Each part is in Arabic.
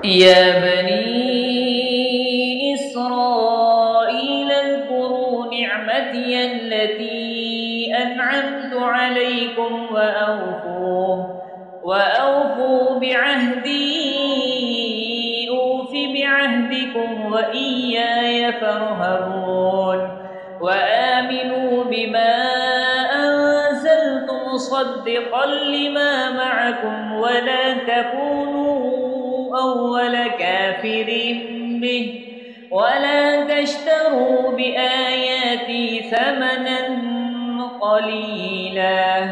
يا بني إسرائيل اذكروا نعمتي التي أنعمت عليكم وأوفوا بعهدي أوف بعهدكم وإياي فارهبون وآمنوا بما أنزلت مصدقا لما معكم ولا تكونوا أول كافر به ولا تشتروا بآياتي ثمنا قليلا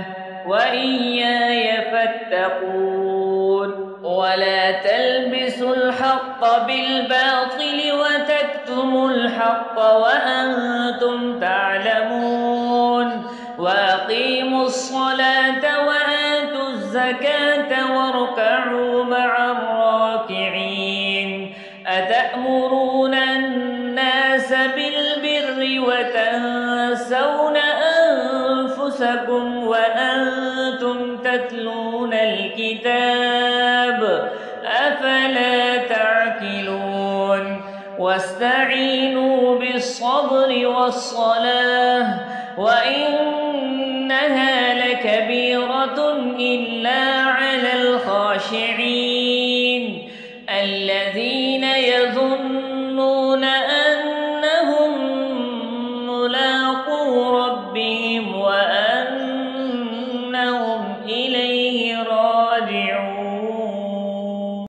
وإياي فاتقون ولا تلبسوا الحق بالباطل وتكتموا الحق وأنتم تعلمون وأقيموا الصلاة وآتوا الزكاة واركعوا مع الراكعين أتأمرون الناس بالبر وتنسون أنفسكم وأنتم تتلون الكتاب أفلا تعقلون واستعينوا بالصبر والصلاة وإنها لكبيرة إلا على الخاشعين